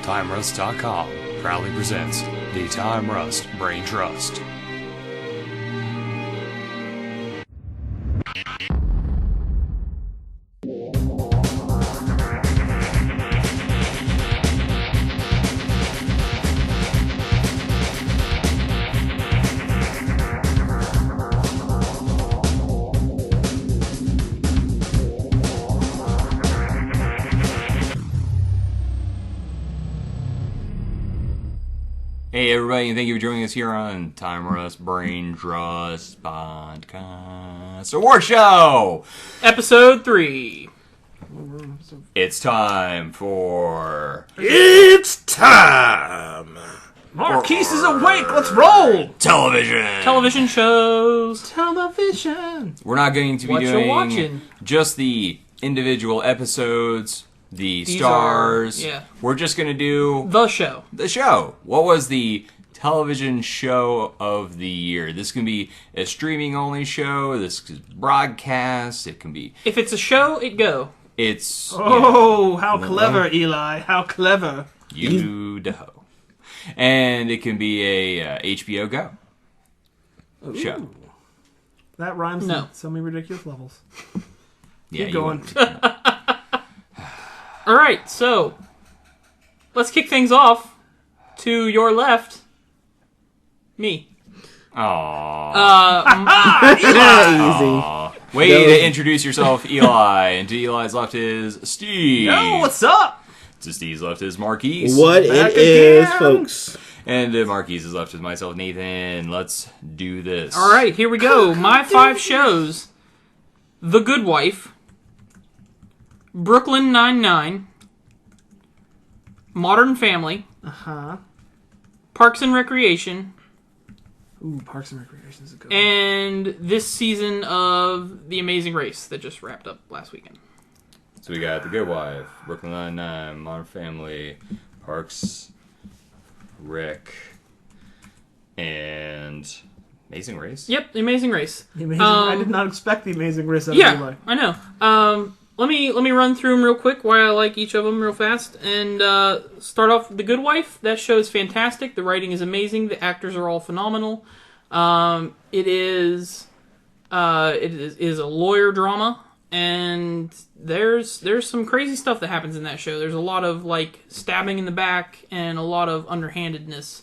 TimeRust.com proudly presents the Time Rust Brain Trust. Hey everybody, and thank you for joining us here on Time Rust Brain Trust Podcast Award Show! Episode 3. It's time for... It's time! Marquise is awake, let's roll! Television! Television shows. Television! We're not going to be What you're doing watching. just the individividual episodes, the These stars. are- yeah. We're just going to do The show. the show. What was the television show of the year? This can be a streaming-only show. This is broadcast. It can be... If it's a show, it go. It's... Oh, how clever, Eli. How clever. You do. And it can be a HBO Go show. That rhymes No. on so many ridiculous levels. Yeah, Keep going. Alright, so let's kick things off. To your left, me. Aww. Way to introduce yourself, Eli. And to Eli's left is Steve. Yo, what's up? To Steve's left is Marquise. What Back it is, again. folks. And to Marquise's left is myself, Nathan. Let's do this. Alright, here we go. My 5 shows: The Good Wife, Brooklyn Nine-Nine, Modern Family, Uh-huh. Parks and Recreation, Ooh, Parks and Recreation is a good one. and this season of The Amazing Race that just wrapped up last weekend. So we got The Good Wife, Brooklyn Nine-Nine, Modern Family, Parks, Rec, and Amazing Race. Yep, The Amazing Race. The amazing, I did not expect the Amazing Race out of Yeah, Eli. I know. Let me run through them real quick why I like each of them real fast, and start off with The Good Wife. That show is fantastic. The writing is amazing. The actors are all phenomenal. It is a lawyer drama, and there's some crazy stuff that happens in that show. There's a lot of like stabbing in the back and a lot of underhandedness.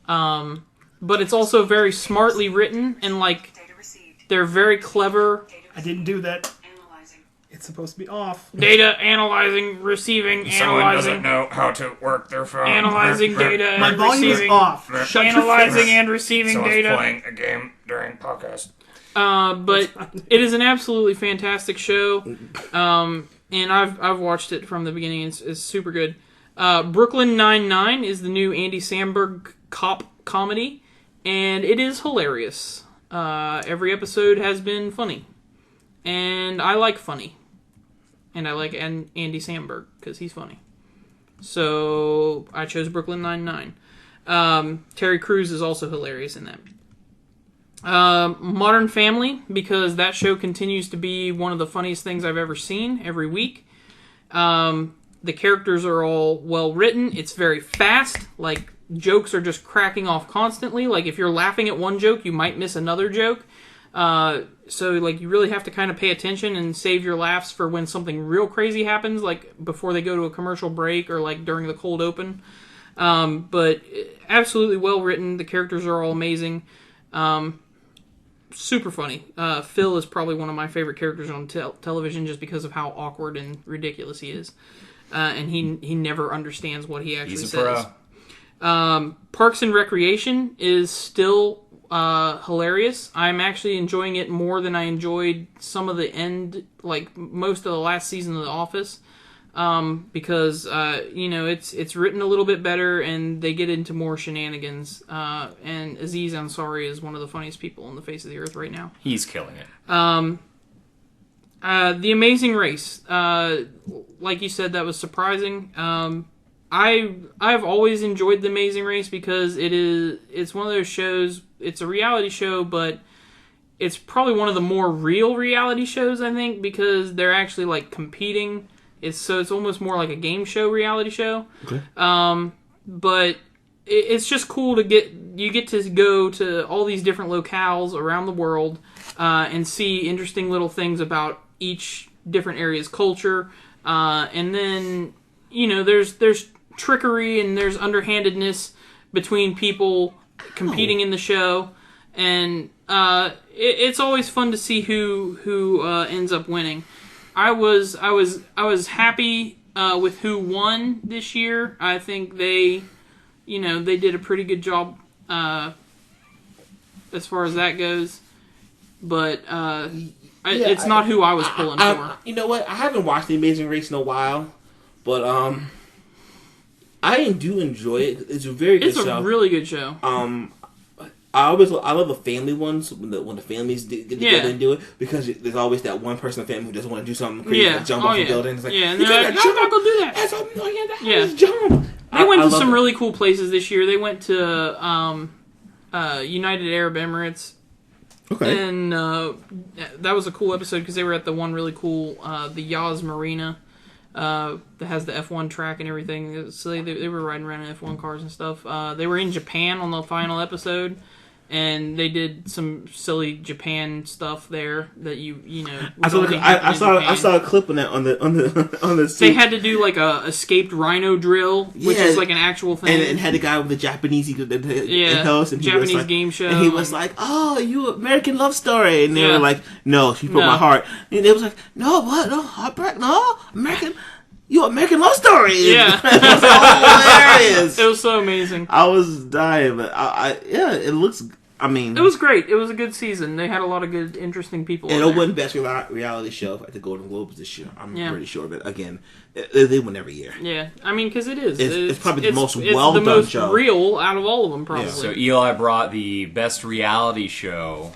But it's also very smartly written, and like they're very clever. I didn't do that. It's supposed to be off. Data analyzing, receiving, analyzing, know how to work their phone. analyzing data, My and volume is receiving, off. Shut your analyzing face. and receiving data. playing a game during podcast. But it is an absolutely fantastic show, and I've watched it from the beginning. It's super good. Brooklyn Nine-Nine is the new Andy Samberg cop comedy, and it is hilarious. Every episode has been funny, and I like funny. And I like Andy Samberg because he's funny. So I chose Brooklyn Nine-Nine. Terry Crews is also hilarious in that. Modern Family, because that show continues to be one of the funniest things I've ever seen every week. The characters are all well written. It's very fast. Like, jokes are just cracking off constantly. Like, if you're laughing at one joke, you might miss another joke. So, like, you really have to kind of pay attention and save your laughs for when something real crazy happens, like before they go to a commercial break or, like, during the cold open. But absolutely well written. The characters are all amazing. Super funny. Phil is probably one of my favorite characters on television just because of how awkward and ridiculous he is. And he never understands what he actually He's a says. pro. Parks and Recreation is still hilarious. I'm actually enjoying it more than I enjoyed some of the end, like most of the last season of The Office, because it's written a little bit better and they get into more shenanigans. And Aziz Ansari is one of the funniest people on the face of the earth right now. He's killing it. The Amazing Race, like you said, that was surprising. I've always enjoyed The Amazing Race because it's one of those shows. It's a reality show, but it's probably one of the more real reality shows, I think, because they're actually like competing It's almost more like a game show, reality show. Okay. But it's just cool to get to go to all these different locales around the world and see interesting little things about each different area's culture. And then, there's trickery and there's underhandedness between people competing in the show. And it's always fun to see who ends up winning. I was happy with who won this year. I think they did a pretty good job as far as that goes. But it's not who I was pulling for. You know what? I haven't watched The Amazing Race in a while, but I do enjoy it. It's a very good show. It's a really good show. I love the family ones when the families get together and do it, because there's always that one person in the family who doesn't want to do something crazy, like jump off a building. It's like, and they're like, I'm not gonna do that. Jump. They went to some really cool places this year. They went to United Arab Emirates. Okay. And that was a cool episode because they were at the one really cool, the Yaz Marina, that has the F1 track and everything. So they were riding around in F1 cars and stuff. They were in Japan on the final episode, and they did some silly Japan stuff there that I saw a clip on that on the They had to do like a escaped rhino drill, which is like an actual thing, and had the guy with the Japanese host, and Japanese like, game show, and he was like, "Oh, you American Love Story," and they were like, "No, she broke my heart," and they was like, "No, what? No, heartbreak? No, American." You American Love Story! Yeah. It was hilarious! It was so amazing. I was dying, but it looks... It was great. It was a good season. They had a lot of good, interesting people and it won Best Reality Show at the Golden Globes this year. I'm pretty sure, but again, they win every year. Yeah, because it is. It's probably the most well-done show. It's the most real out of all of them, probably. Yeah. So Eli brought the Best Reality Show.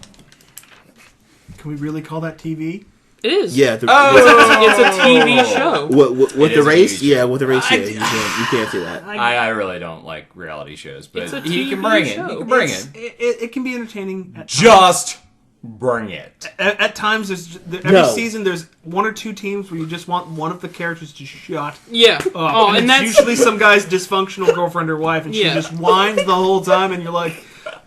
Can we really call that TV? It is. Yeah. It's a TV show. With the race? Yeah, with the race, you can't say that. I really don't like reality shows, but it's a he TV can bring show. it. He can bring it. It can be entertaining. Just bring it. At times, every season, there's one or two teams where you just want one of the characters to shut Yeah. up. And that's usually some guy's dysfunctional girlfriend or wife, and she just whines the whole time, and you're like,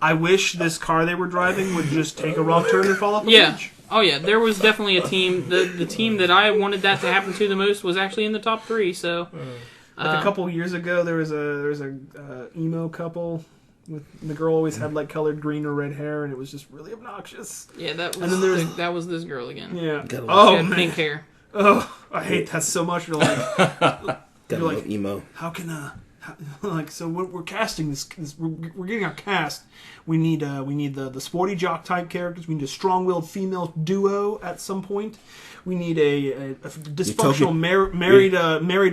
I wish this car they were driving would just take a wrong turn and fall off a bridge. Oh yeah, there was definitely a team. The team that I wanted that to happen to the most was actually in the top 3. So, like a couple years ago, there was a emo couple with the girl always had like colored green or red hair, and it was just really obnoxious. Yeah, that was. And then that was this girl again. Yeah. She had pink hair. Oh, I hate that so much. You're like emo. How can so we're casting this we're getting our cast. We need the sporty jock type characters. We need a strong-willed female duo at some point. We need a dysfunctional married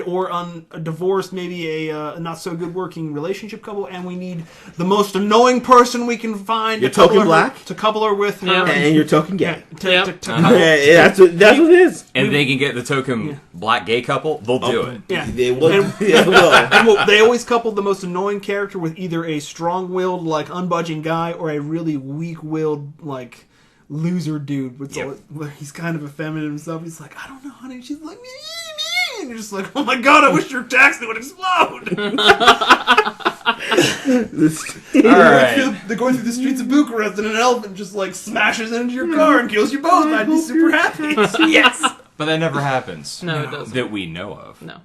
or divorced, maybe a not so good working relationship couple, and we need the most annoying person we can find. You're token black to couple her with her, and you're token gay. That's what it is. And they can get the token black gay couple. They'll do it. Yeah, they will. And they always coupled the most annoying character with either a strong-willed, like unbudging guy, or a really weak-willed, like loser dude. Where he's kind of effeminate himself. He's like, I don't know, honey. She's like, me. And you're just like, oh my god, I wish your taxi would explode. Alright. They're going through the streets of Bucharest, and an elephant just like smashes into your car and kills you both. I'd be super happy. Yes. But that never happens. No, it doesn't. That we know of. No.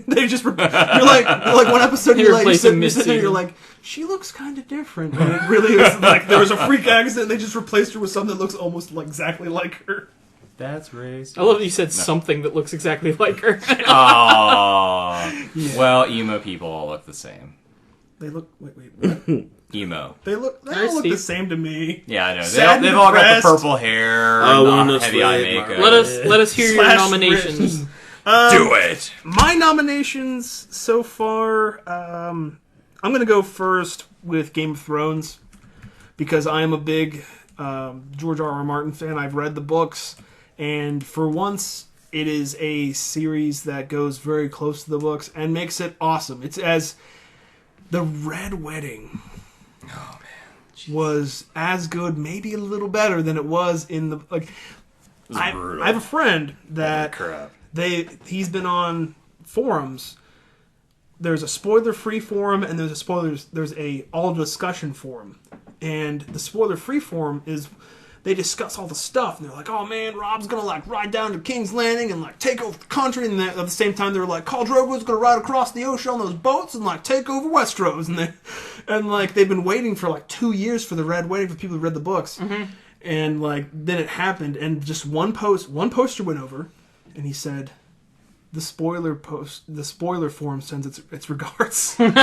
They just you're like one episode you're sitting there, you're like, she looks kind of different, and it really was like there was a freak accident and they just replaced her with something that looks almost exactly like her. That's racist. I love that you said something that looks exactly like her. Aww. Yeah. Well, emo people all look the same. They look what? Emo. They all look the same to me. Yeah, I know. They've all got the purple hair and the heavy eye makeup. Let us hear your nominations. Do it! My nominations so far, I'm going to go first with Game of Thrones, because I am a big George R.R. Martin fan. I've read the books, and for once, it is a series that goes very close to the books and makes it awesome. It's as the Red Wedding was as good, maybe a little better than it was in the... I have a friend that he's been on forums. There's a spoiler-free forum and there's a all discussion forum. And the spoiler-free forum is they discuss all the stuff and they're like, oh man, Rob's gonna like ride down to King's Landing and like take over the country, and at the same time they're like, Khal Drogo's gonna ride across the ocean on those boats and like take over Westeros, and like they've been waiting for like 2 years for waiting for people who read the books. And like then it happened, and just one poster went over and he said, the spoiler forum sends its regards. And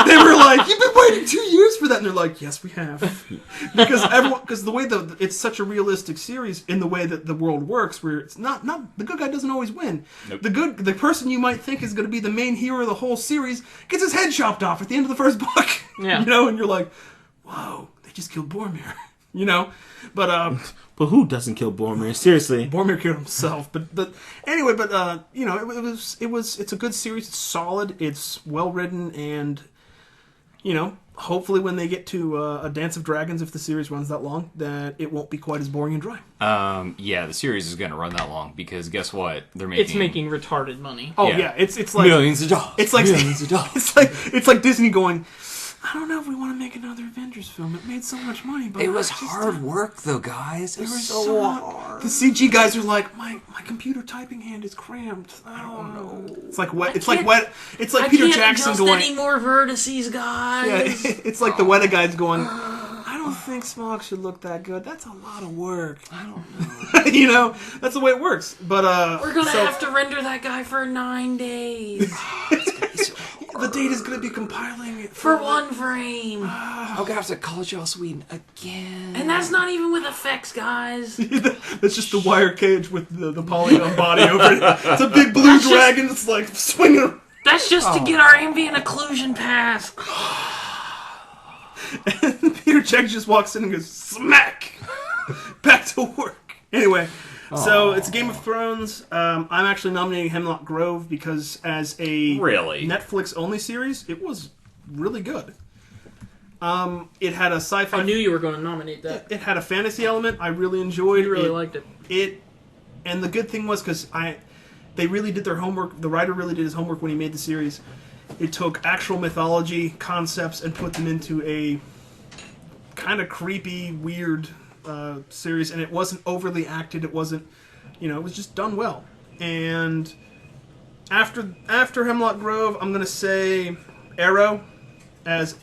they were like, you've been waiting 2 years for that, and they're like, yes, we have, because the way it's such a realistic series in the way that the world works, where it's not the good guy doesn't always win. Nope. The person you might think is going to be the main hero of the whole series gets his head chopped off at the end of the first book. Yeah. And you're like, whoa, they just killed Boromir. But who doesn't kill Boromir? Seriously, Boromir killed himself. But anyway, it's a good series. It's solid. It's well written, and hopefully when they get to a Dance of Dragons, if the series runs that long, that it won't be quite as boring and dry. Yeah, the series is going to run that long because guess what? It's making retarded money. Oh yeah, it's like millions of dollars. It's like millions of dollars. It's like Disney going, I don't know if we want to make another Avengers film. It made so much money, but it was hard work, though, guys. It was so hard. The CG guys are like, my computer typing hand is cramped. I don't know. It's like wet. It's like wet. It's like Peter Jackson going. Any more vertices, guys? Yeah, it's like the Weta guys going. I don't think Smog should look that good. That's a lot of work. I don't know. That's the way it works. But we're gonna have to render that guy for 9 days. It's gonna be so hard. The data's gonna be compiling it for 1 frame. I'm gonna have to call Joss Whedon again. And that's not even with effects, guys. That's just the wire cage with the polygon body over it. It's a big blue dragon. It's like swinging. That's just to get our ambient occlusion passed. And Peter Jackson just walks in and goes, smack! Back to work. Anyway, so it's Game of Thrones. I'm actually nominating Hemlock Grove because as a Netflix-only series, it was really good. It had a sci-fi... I knew you were going to nominate that. It had a fantasy element I really enjoyed. You really liked it. And the good thing was, because they really did their homework, the writer really did his homework when he made the series. It took actual mythology concepts and put them into a kind of creepy, weird series, and it wasn't overly acted. It wasn't, it was just done well. And after Hemlock Grove, I'm gonna say Arrow as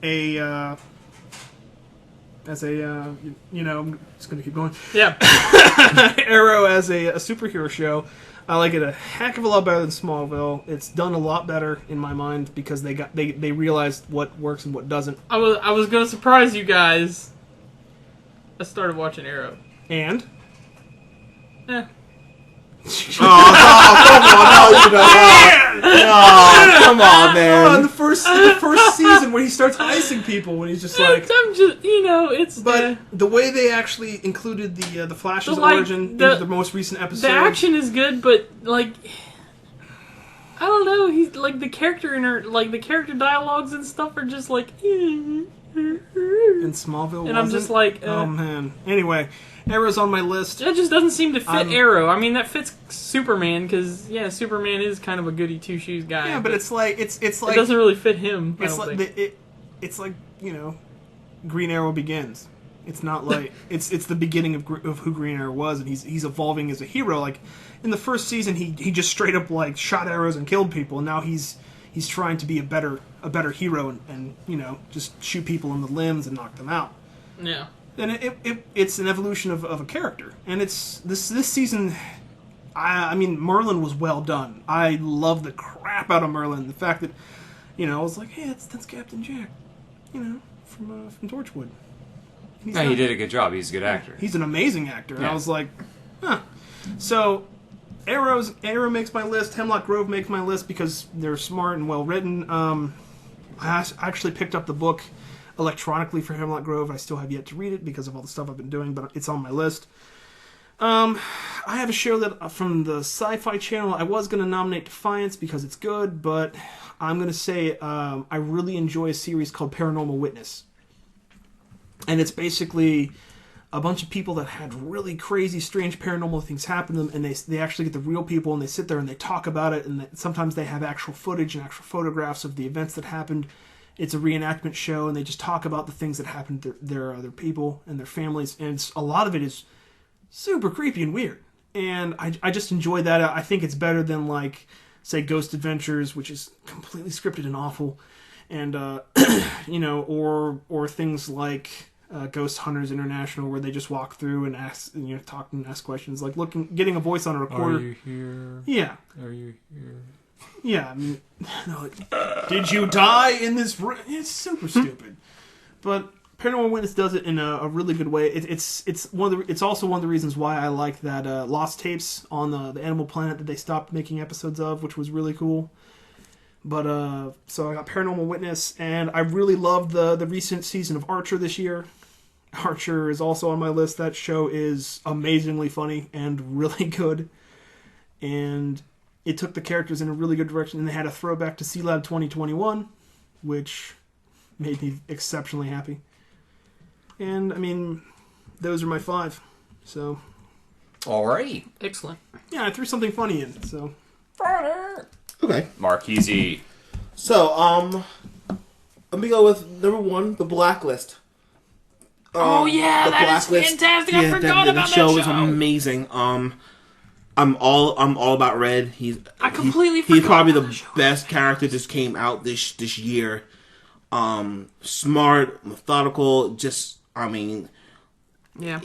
a I'm just gonna keep going. Yeah. Arrow as a superhero show. I like it a heck of a lot better than Smallville. It's done a lot better in my mind because they realized what works and what doesn't. I was gonna surprise you guys. I started watching Arrow. And? Come on, man. The first season when he starts icing people, when he's just like, I'm just, it's. But the way they actually included the Flash's origin into the most recent episode, the action is good, but like, I don't know. He's like the character the character dialogues and stuff are just like. In Smallville, and I'm just like, oh man. Anyway, Arrow's on my list. That just doesn't seem to fit Arrow. I mean, that fits Superman because Superman is kind of a goody two shoes guy. Yeah, but it's like it doesn't really fit him. It's like Green Arrow Begins. It's not like it's the beginning of who Green Arrow was, and he's evolving as a hero. Like in the first season, he just straight up like shot arrows and killed people, and now he's trying to be a better hero and just shoot people in the limbs and knock them out. Yeah. And it's an evolution of a character, and it's this season. I mean, Merlin was well done. I love the crap out of Merlin. The fact that I was like, hey, that's Captain Jack, from Torchwood. He did a good job. He's a good actor. He's an amazing actor. And I was like, huh. So Arrow makes my list. Hemlock Grove makes my list because they're smart and well written. I actually picked up the book electronically for Hemlock Grove. I still have yet to read it because of all the stuff I've been doing, but it's on my list. I have a show that from the Sci-Fi Channel. I was going to nominate Defiance because it's good, but I'm going to say I really enjoy a series called Paranormal Witness. And it's basically a bunch of people that had really crazy, strange paranormal things happen to them, and they actually get the real people, and they sit there and they talk about it, and sometimes they have actual footage and actual photographs of the events that happened. It's a reenactment show, and they just talk about the things that happened to their people and their families, and a lot of it is super creepy and weird. And I just enjoy that. I think it's better than, like, say, Ghost Adventures, which is completely scripted and awful, and you know, or things like Ghost Hunters International, where they just walk through and ask, you know, talk and ask questions, like getting a voice on a recorder. Are you here? Yeah. Are you here? Yeah. I mean, no, like, did you die in this room? It's super stupid, but Paranormal Witness does it in a really good way. It's also one of the reasons why I like that Lost Tapes on the Animal Planet that they stopped making episodes of, which was really cool. But so I got Paranormal Witness, and I really loved the recent season of Archer this year. Archer is also on my list. That show is amazingly funny and really good, and it took the characters in a really good direction. And they had a throwback to C-Lab 2021, which made me exceptionally happy. And, I mean, those are my 5. So. Alrighty. Excellent. Yeah, I threw something funny in, so. Okay. Marquise. So, let me go with number 1, The Blacklist. Oh, yeah, The that is Blacklist. fantastic. I forgot about that show. That show is amazing. I'm all about Red. I completely he's forgot probably about the that show. best character that came out this year. Smart, methodical, just, I mean, Yeah.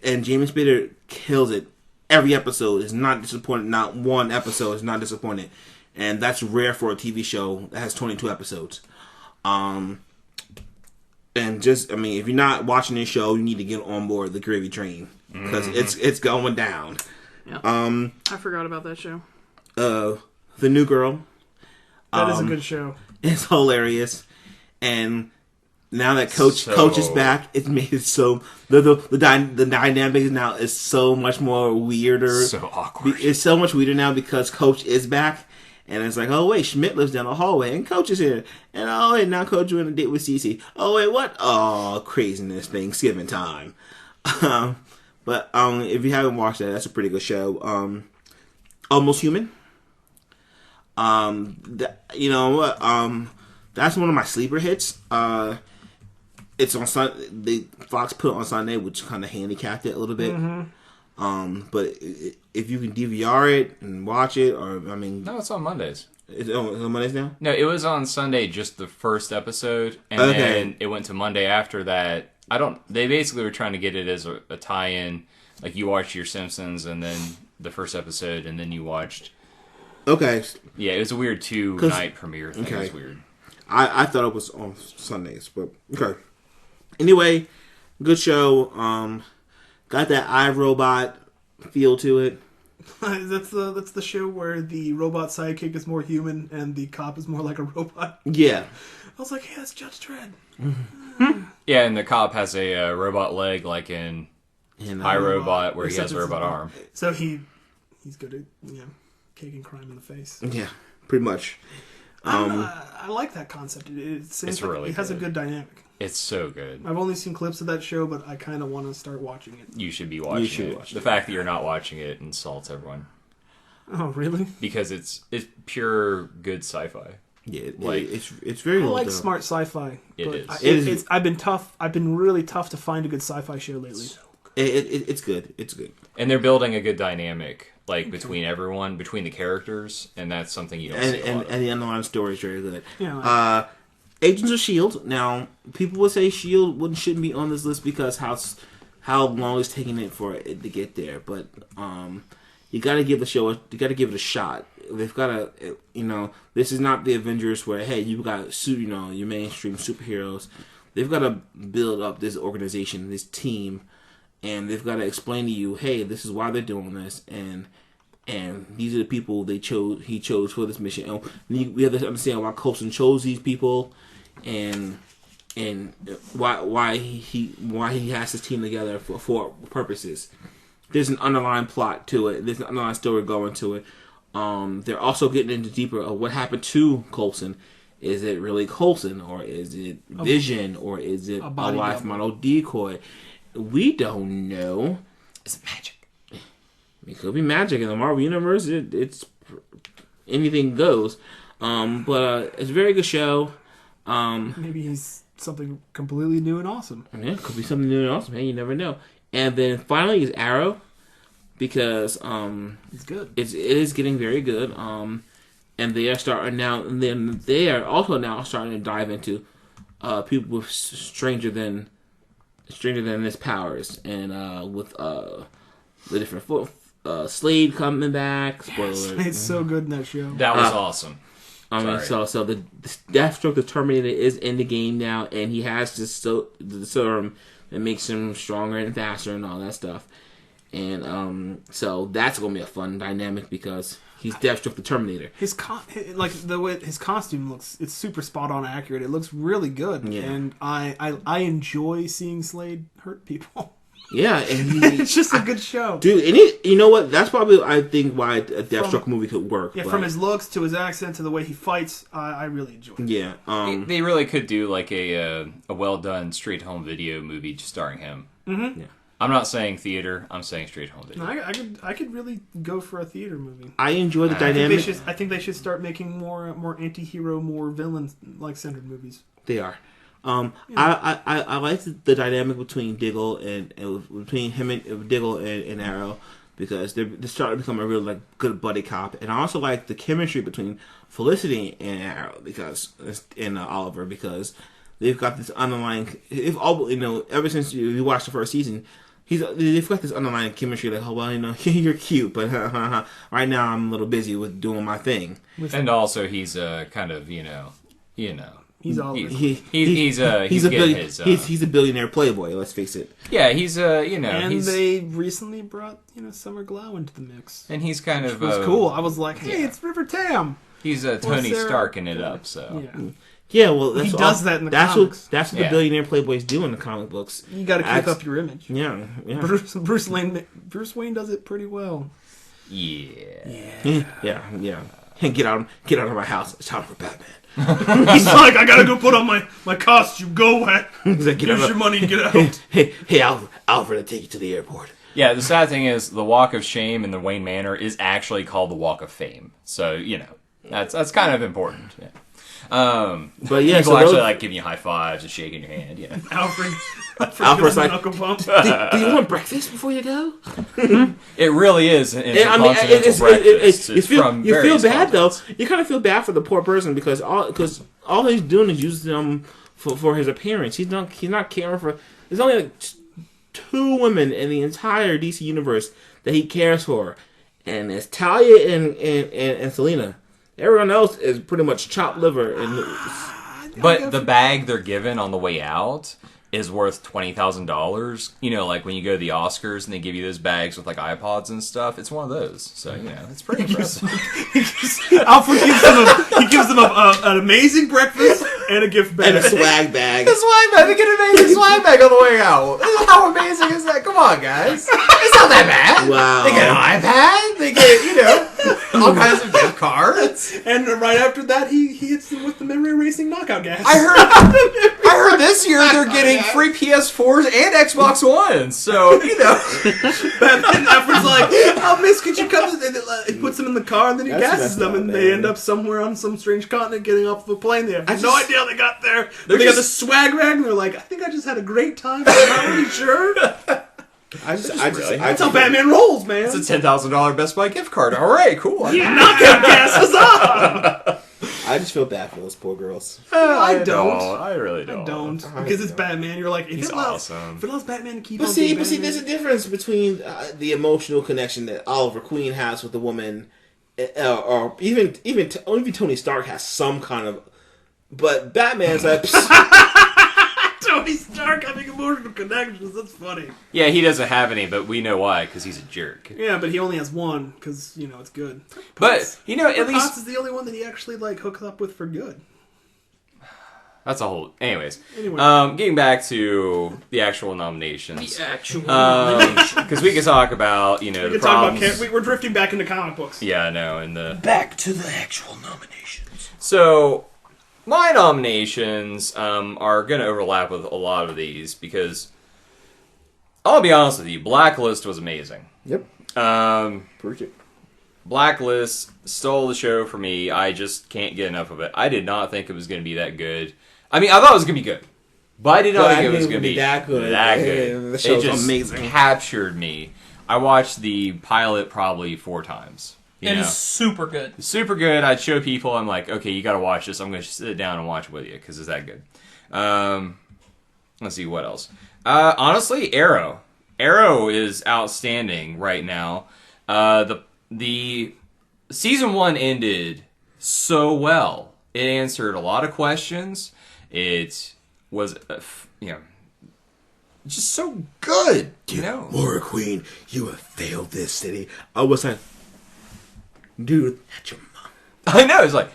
and James Spader kills it. Every episode is not disappointing. Not one episode is not disappointing. And that's rare for a TV show that has 22 episodes. And just, I mean, if you're not watching this show, you need to get on board the gravy train. Because it's going down. Yeah. I forgot about that show. The New Girl. That is a good show. It's hilarious. And now that Coach is back, it made it so the dynamic now is so much more weirder. So awkward. It's so much weirder now because Coach is back, and it's like, oh wait, Schmidt lives down the hallway, and Coach is here, and oh wait, now Coach went on a date with Cece. Oh wait, what? Oh, craziness! Thanksgiving time. But if you haven't watched that, that's a pretty good show. Almost Human. You know what? That's one of my sleeper hits. It's on Sunday. Fox put it on Sunday, which kind of handicapped it a little bit. But if you can DVR it and watch it, or I mean, No, it's on Mondays. it's on Mondays now. No, it was on Sunday, just the first episode, and Okay. then it went to Monday after that. They basically were trying to get it as a tie-in, like you watched your Simpsons, and then the first episode, and then you watched. Okay, Yeah, it was a weird 2-night premiere thing. It was Okay. weird. I thought it was on Sundays, but okay. Anyway, good show. Got that iRobot feel to it. That's the show where the robot sidekick is more human and the cop is more like a robot. Yeah. I was like, hey, that's Judge Dredd. Yeah, and the cop has a robot leg, like in And, iRobot, where he Except has a it's robot arm. So he's good at caking crime in the face. yeah, pretty much. I like that concept. It seems It's like really it has a good. good dynamic. It's so good. I've only seen clips of that show, but I kind of want to start watching it. You should be watching should it. watch The fact that you're not watching it insults everyone. Oh, really? Because it's pure good sci-fi. Yeah, Like- it's very I well like done. smart sci-fi. It but is. I've been tough. I've been really tough to find a good sci-fi show lately. It's good. It's good. And they're building a good dynamic, like between everyone, between the characters, and that's something you don't see a lot of. And the underlying story is very good. Yeah. Agents of S.H.I.E.L.D. Now, people would say S.H.I.E.L.D. shouldn't be on this list because how long it's taking it for it to get there. But you got to give the show you got to give it a shot. They've got to, this is not the Avengers where, hey, you've got your mainstream superheroes. They've got to build up this organization, this team, and they've got to explain to you, hey, this is why they're doing this, and these are the people he chose for this mission. And we have to understand why Coulson chose these people, and why he has his team together for purposes. There's an underlying plot to it. There's an underlying story going to it. They're also getting into deeper of what happened to Coulson. Is it really Coulson, or is it Vision, or is it a life model decoy? We don't know. Is it magic? It could be magic in the Marvel Universe. It's anything goes. But it's a very good show. Maybe he's something completely new and awesome. Yeah, it could be something new and awesome. Hey, you never know. And then finally is Arrow, because It's good. it is getting very good. And they are starting now. And then they are also now starting to dive into people with stranger than this powers, and with the different Slade coming back. Spoiler alert. It's so good in that show. That was awesome. I mean, Sorry. so the Deathstroke, the Terminator, is in the game now, and he has the serum that makes him stronger and faster and all that stuff. And so that's gonna be a fun dynamic because he's Deathstroke, the Terminator. Like the way his costume looks, it's super spot on accurate. It looks really good, Yeah. and I enjoy seeing Slade hurt people. Yeah, and It's just a good show. dude, and you know what? That's probably I think why a Deathstroke movie could work. Yeah, but- from his looks to his accent to the way he fights, I really enjoy it. yeah. They really could do like a well done straight home video movie just starring him. Mm-hmm. Yeah. I'm not saying theater. I'm saying straight home video. I could really go for a theater movie. I enjoy the I dynamic. think they should start making more anti-hero, more villain like centered movies. They are. I like the dynamic between Diggle and between him and Diggle and Arrow, because they're starting to become a real like good buddy cop, and I also like the chemistry between Felicity and Arrow and Oliver, because they've got this underlying. Ever since you watched the first season, they've got this underlying chemistry. Like, oh well, you're cute, but right now I'm a little busy with doing my thing. And also, he's kind of He's all he's a billionaire playboy. Let's face it. Yeah, he's and he's they recently brought Summer Glau into the mix. and he's kind of It was cool. I was like, hey, it's River Tam. He's Tony Sarah- Starking it up. So Yeah. Yeah, well, that's He does that in the that's comics. That's what Yeah. the billionaire playboys do in the comic books. You got to keep up your image. Yeah, yeah, Bruce Wayne does it pretty well. yeah. yeah. And get out of my house. It's time for Batman. He's like, I gotta go put on my costume. Go away. He's like, Here's your money and get out. Hey, Alfred, I'll take you to the airport. Yeah, the sad thing is the Walk of Shame in the Wayne Manor is actually called the Walk of Fame. So, that's kind of important. Yeah. But yeah, people so actually those- like giving you high fives and shaking your hand. Yeah. Alfred's like, knuckle bump. do you want breakfast before you go? It really is an Yeah, I mean, intercontinental breakfast. you feel from bad various though. continents. You kind of feel bad for the poor person because all he's doing is using them for his appearance. He's not caring for. There's only like two women in the entire DC universe that he cares for, and it's Talia and Selena. Everyone else is pretty much chopped liver. But the bag they're given on the way out is worth $20,000. Like when you go to the Oscars and they give you those bags with like iPods and stuff. It's one of those. So it's pretty impressive. Alfred gives them an amazing breakfast and a gift bag. And a swag bag. The swag bag. They get an amazing swag bag on the way out. How amazing is that? Come on, guys. It's not that bad. Wow. They get an iPad. They get all kinds of gift cards. And right after that, he hits them with the memory erasing knockout gas. I heard this year they're getting free PS4s and Xbox Ones. So Batman Alfred's like, oh, miss, could you come? He puts them in the car and then he That's gasses messed them, up, and they man. end up somewhere on some strange continent getting off of a plane. They have no just- idea how they got there. They're They got just- the swag bag, and they're like, I think I just had a great time. I'm not really sure. That's how Batman rolls, man. it's a $10,000 Best Buy gift card. All right, cool. Knockout gas, huzzah! I just feel bad for those poor girls. I don't. I really don't. I don't. Because it's Batman. You're like, if He's it allows, awesome. if it allows Batman to keep But on see, being Batman, there's a difference between the emotional connection that Oliver Queen has with the woman, or even Tony Stark has some kind of. But Batman's like, Tony Stark having emotional connections. That's funny. Yeah, he doesn't have any, but we know why, because he's a jerk. Yeah, but he only has one because it's good. But, at Potts least... is the only one that he actually hooks up with for good. That's a whole... Anyways. Anyway. Getting back to the actual nominations. Actual. Because we can talk about, We the can talk problems... about we're drifting back into comic books. Yeah, I know, and the... back to the actual nominations. So, my nominations are going to overlap with a lot of these because I'll be honest with you. Blacklist was amazing. Yep. Perfect. Blacklist stole the show for me. I just can't get enough of it. I did not think it was going to be that good. I mean, I thought it was going to be good. But I did not think it was going to be that good. That good. The show's it just amazing. Captured me. I watched the pilot probably 4 times. It is super good. It's super good. I'd show people. I'm like, okay, you got to watch this. I'm going to sit down and watch it with you because it's that good. Let's see what else. Honestly, Arrow. Arrow is outstanding right now. The season 1 ended so well. It answered a lot of questions. It was, just so good. You know, Laura Queen, you have failed this city. I was like, dude, that's your mom. I know. It's like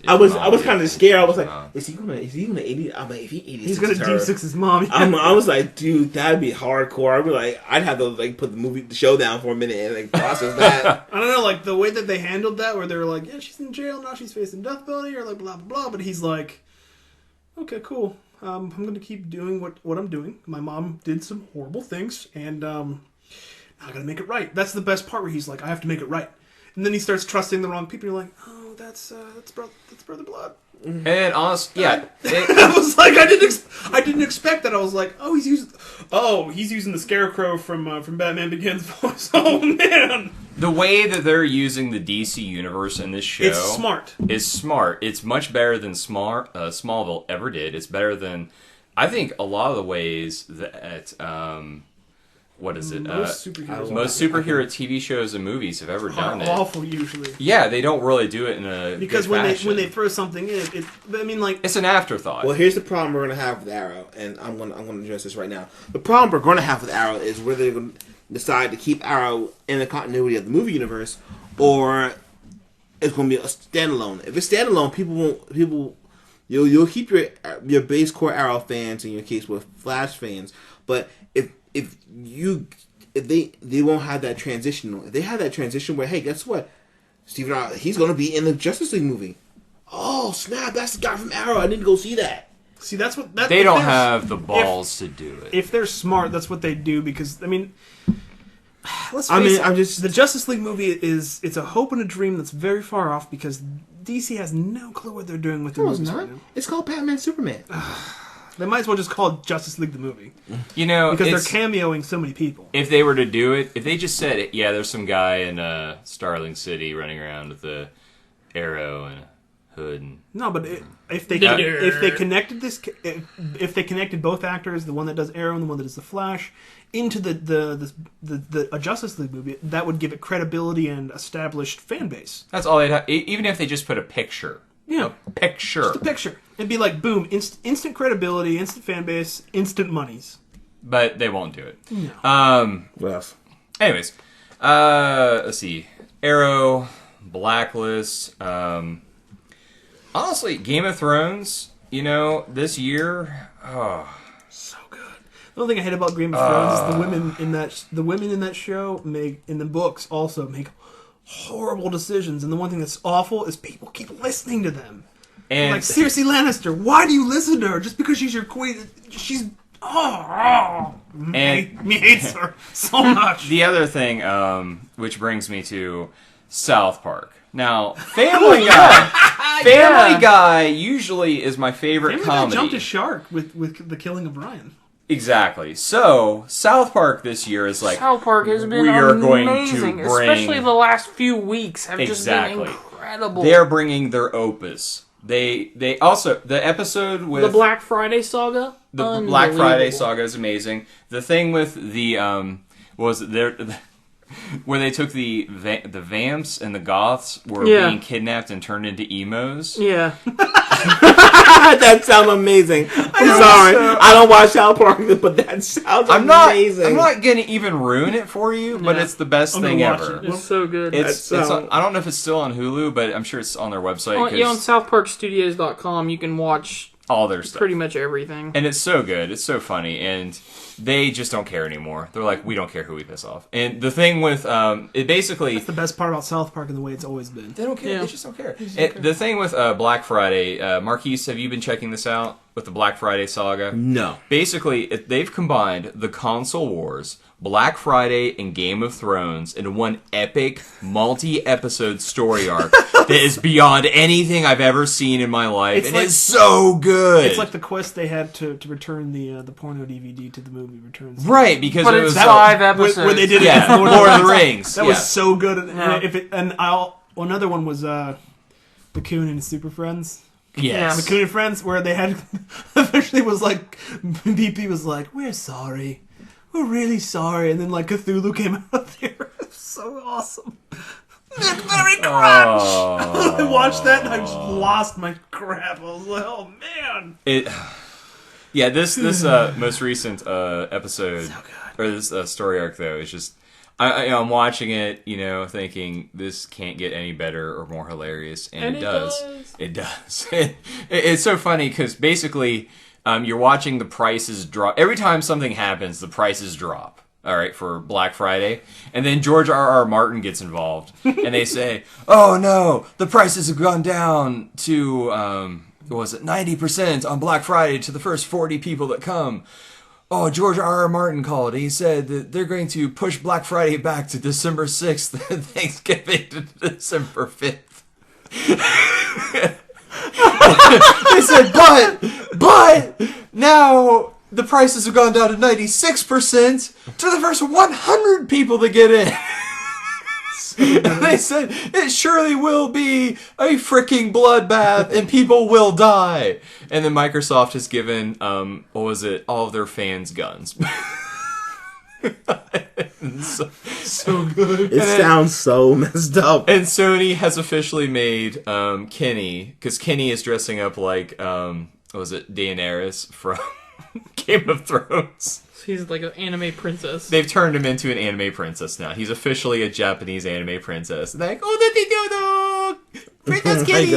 I was kind of scared. I was like, is he gonna 80? I'm like, if he 86, He's gonna Deep Six his mom. I was like, dude, that'd be hardcore. I'd be like, I'd have to like put the show down for a minute and like process that. I don't know, like the way that they handled that, where they were like, yeah, she's in jail now, she's facing death penalty, or like blah blah blah. But he's like, okay, cool. I'm gonna keep doing what I'm doing. My mom did some horrible things, and I gotta make it right. That's the best part, where he's like, I have to make it right. And then he starts trusting the wrong people. You're like, oh, that's brother blood. and honestly, yeah. I was like, I didn't expect that. I was like, oh, he's using the Scarecrow from Batman Begins voice. Oh man, The way that they're using the DC universe in this show, it's smart. It's smart. It's much better than Smallville ever did. It's better than, I think, a lot of the ways that what is it? Most superheroes. Most superhero TV shows and movies have ever done it. Awful usually. Yeah, they don't really do it in a Because good when fashion. they throw something in, it's an afterthought. Well, here's the problem we're gonna have with Arrow, and I'm gonna address this right now. The problem we're gonna have with Arrow is whether they're gonna decide to keep Arrow in the continuity of the movie universe, or it's gonna be a standalone. If it's standalone, you'll keep your base core Arrow fans in your case with Flash fans, but if they won't have that transition. If they have that transition where, hey, guess what? Stephen, he's going to be in the Justice League movie. Oh, snap, that's the guy from Arrow. I need to go see that. See, that's what... they don't have the balls to do it. If they're smart, that's what they do, because, I mean... Let's face it, the Justice League movie it's a hope and a dream that's very far off, because DC has no clue what they're doing with their movies right now. It's called Batman Superman. They might as well just call it Justice League the movie. You know, because they're cameoing so many people. If they were to do it, if they just said, yeah, there's some guy in Starling City running around with the arrow and a hood. And... No, but if they connected if they connected both actors, the one that does Arrow and the one that does the Flash, into a Justice League movie, that would give it credibility and established fan base. That's all they'd have. Even if they just put a picture. Yeah. A picture. Just a picture. It'd be like, boom, instant credibility, instant fan base, instant monies. But they won't do it. No. What else? Anyways. Let's see. Arrow, Blacklist. Honestly, Game of Thrones, this year... So good. The only thing I hate about Game of Thrones is the women in that show in the books also make horrible decisions, and the one thing that's awful is people keep listening to them. And like, Cersei Lannister, why do you listen to her? Just because she's your queen? She's me hates her so much. The other thing, which brings me to South Park. Now, Family Guy usually is my favorite comedy. Jumped a shark with the killing of Ryan. Exactly. So, South Park this year is like... South Park has been amazing. Especially the last few weeks have just been incredible. They're bringing their opus. They also... The episode with... The Black Friday Saga? The Black Friday Saga is amazing. The thing with the... where they took the vamps and the goths were being kidnapped and turned into emos. Yeah. That sounds amazing. I'm sorry. I don't watch South Park, but that sounds amazing. I'm not going to even ruin it for you, but it's the best thing ever. It's so good. It's on, I don't know if it's still on Hulu, but I'm sure it's on their website. On SouthParkStudios.com, you can watch all their stuff. Pretty much everything. And it's so good. It's so funny. And they just don't care anymore. They're like, we don't care who we piss off. And the thing with, it basically... That's the best part about South Park and the way it's always been. They don't care. Yeah. They just don't care. The thing with Black Friday, Marquise, have you been checking this out? with the Black Friday saga? No. Basically, they've combined the console wars, Black Friday, and Game of Thrones into one epic, multi-episode story arc that is beyond anything I've ever seen in my life. It's like, so good. It's like the quest they had to return the porno DVD to the movie returns. Right, because but it was 5 episodes. Where they did Lord of the Rings. That was so good. Another one was the Coon and Super Friends. Yes. The Coon and Friends, where they had eventually was like BP was like, "We're sorry, we're really sorry," and then like Cthulhu came out there. It's so awesome. Very crunch. I watched that and I just lost my crap. I was like, "Oh man!" This most recent episode So good. or this story arc though is just. I'm watching it, thinking this can't get any better or more hilarious, and it does. It does. It's so funny because basically, you're watching the prices drop every time something happens. The prices drop. All right, for Black Friday, and then George R.R. Martin gets involved, and they say, "Oh no, the prices have gone down to 90% on Black Friday to the first 40 people that come." Oh, George R.R. Martin called. He said that they're going to push Black Friday back to December 6th and Thanksgiving to December 5th. They said, but now the prices have gone down to 96% to the first 100 people that get in. And they said, it surely will be a freaking bloodbath and people will die. And then Microsoft has given, all of their fans guns. So good. It sounds so messed up. And Sony has officially made Kenny, because Kenny is dressing up like, Daenerys from Game of Thrones. He's like an anime princess. They've turned him into an anime princess now. He's officially a Japanese anime princess. They're like, oh, the Princess Kenny!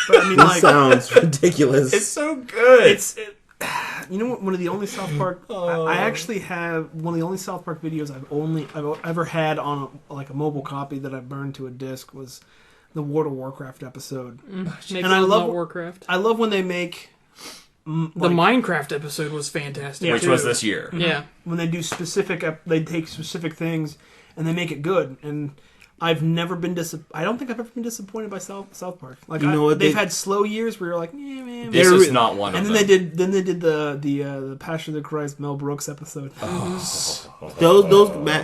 But I mean, That sounds ridiculous. It's so good. You know what? One of the only South Park I actually have one of the only South Park videos I've ever had on a mobile copy that I burned to a disc was the World of Warcraft episode. And I love Warcraft. I love when they make The Minecraft episode was fantastic, Which was this year. Yeah. when they do they take specific things and they make it good. And I've never been I don't think I've ever been disappointed by South Park. Like, You know what, they've had slow years where you're like, yeah, man. This is not one And of then them. they did the Passion of the Christ Mel Brooks episode. Those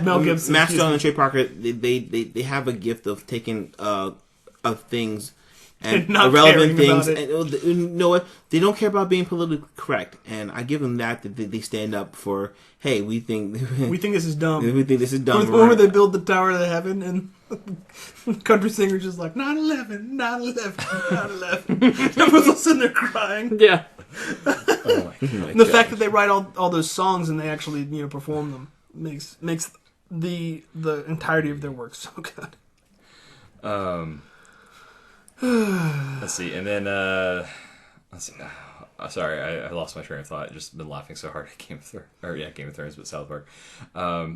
Mel Gibson, Master excuse and me. Trey Parker, they have a gift of taking of things and Not irrelevant caring about things. And you know what? They don't care about being politically correct, and I give them that they stand up for. Hey, we think this is dumb. we think this is dumb. Or where they build the Tower of Heaven and country singers just like 9/11, 9/11, 9/11. Everyone's sitting there crying. Yeah. Oh my And the God. fact that they write all those songs and they actually perform them makes the entirety of their work so good. Let's see. And then, let's see. Sorry, I lost my train of thought. Just been laughing so hard at Game of Thrones, but South Park. I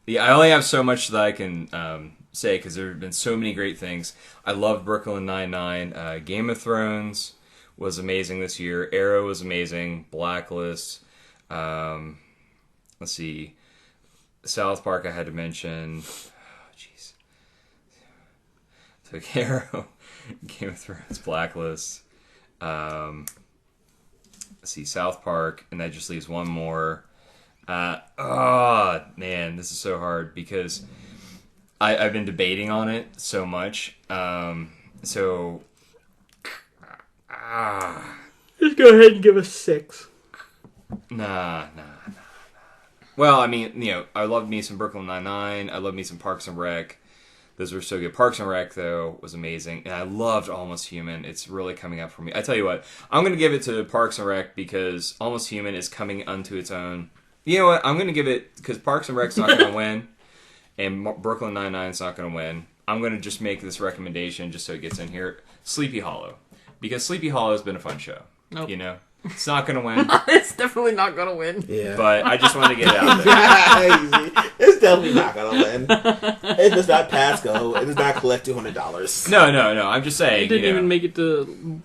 only have so much that I can say because there have been so many great things. I love Brooklyn Nine-Nine. Game of Thrones was amazing this year. Arrow was amazing. Blacklist. Let's see. South Park I had to mention. Jeez. So Arrow, Game of Thrones, Blacklist. Let's see, South Park, and that just leaves one more. Man, this is so hard because I've been debating on it so much. Just go ahead and give us 6. Nah. Well, I mean, I loved me some Brooklyn Nine-Nine. I loved me some Parks and Rec. Those were so good. Parks and Rec, though, was amazing. And I loved Almost Human. It's really coming up for me. I tell you what, I'm going to give it to Parks and Rec because Almost Human is coming unto its own. You know what? I'm going to give it, because Parks and Rec's not going to win, and Brooklyn Nine-Nine's not going to win. I'm going to just make this recommendation just so it gets in here. Sleepy Hollow. Because Sleepy Hollow has been a fun show. Nope. It's not going to win. It's definitely not gonna win. Yeah. But I just wanted to get it out there. It's definitely not gonna win. It does not pass go. It does not collect $200. No. I'm just saying. It didn't even make it to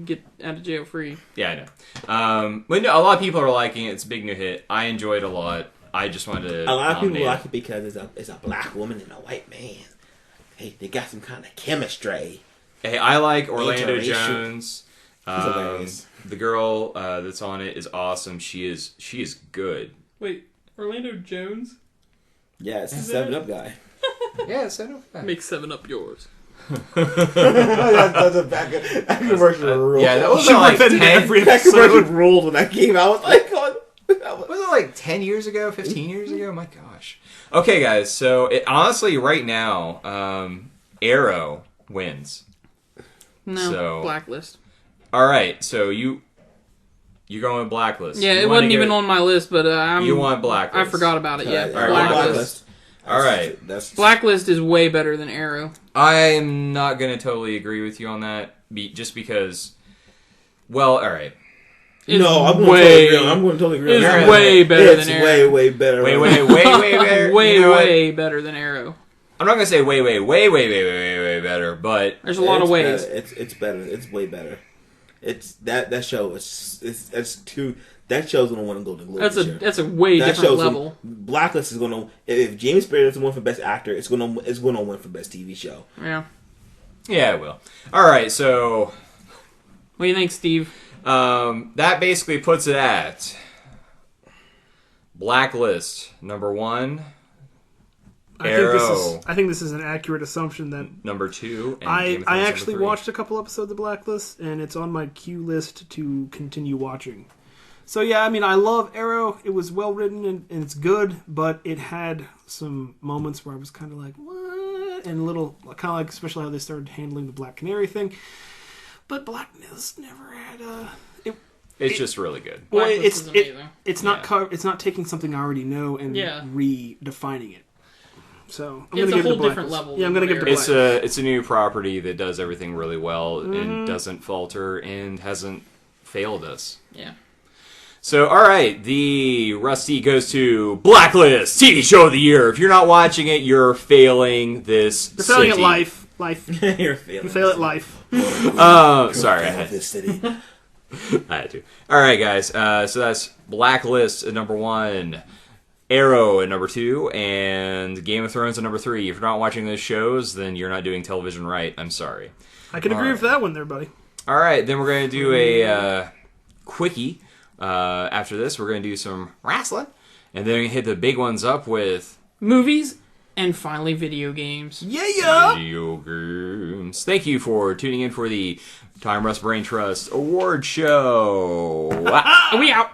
get out of jail free. Yeah, I know. But no, a lot of people are liking it. It's a big new hit. I enjoyed it a lot. I just wanted to. A lot of people nominate like it because it's a black woman and a white man. Hey, they got some kind of chemistry. Hey, I like Orlando Interracial. Jones. Hilarious. The girl that's on it is awesome. She is good. Wait, Orlando Jones? Yeah, it's the 7-Up guy. Yeah, so Make 7-Up yours. That's a back commercial rule. yeah, that was She like went into 10. every That commercial episode. ruled when that came out. I was like, oh, Was it like 10 years ago? 15 years ago? My gosh. Okay, guys. So honestly, right now, Arrow wins. No, So- Blacklist. All right. So you're going with Blacklist. Yeah, You it wanna wasn't get- even on my list, but You want Blacklist. I forgot about it. Yeah, all right, Blacklist. All right. That's Blacklist is way better than Arrow. I'm not going to totally agree with you on that, just because. Well, all right. It's no. I'm going to totally agree. It's Arrow. way better It's than Arrow. way better. Wait better. way, You know what? way better than Arrow. I'm not going to say way better, but There's a lot of ways. It's better. It's way better. It's that show. It's too. That show's gonna win a Golden Globe. That's a way different level. Blacklist is gonna. If James Spader doesn't win for Best Actor, it's gonna win for Best TV Show. Yeah. yeah, it will. All right, so What do you think, Steve? that basically puts it at Blacklist number 1, Arrow I think this is an accurate assumption that number 2, and Game I of Thrones number actually 3. watched a couple episodes of Blacklist, and it's on my queue list to continue watching. So yeah, I mean, I love Arrow. It was well written and it's good, but it had some moments where I was kind of like, what? And a little, kind of like, especially how they started handling the Black Canary thing. But Blacklist never had a... It's just really good. Well, Blacklist is amazing. it's not it's not taking something I already know and Yeah. redefining it. So I'm It's gonna a give it whole to different Blacklist. level Yeah, I'm than gonna give it to Arrow. Blacklist. It's a new property that does everything really well and doesn't falter and hasn't failed us. Yeah. So, all right, the Rustee goes to Blacklist, TV Show of the Year. If you're not watching it, you're failing this You're failing city. at life. Life. You're failing. You fail at life. Sorry, I Failing had, this city. I had to. All right, guys. So that's Blacklist at number 1, Arrow at number 2, and Game of Thrones at number 3. If you're not watching those shows, then you're not doing television right. I'm sorry. I can agree with that one there, buddy. All right, then we're going to do a quickie. After this, we're going to do some wrestling, and then we hit the big ones up with Movies, and finally video games. Yeah. video games. Thank you for tuning in for the Time Rust Brain Trust Award Show. We out.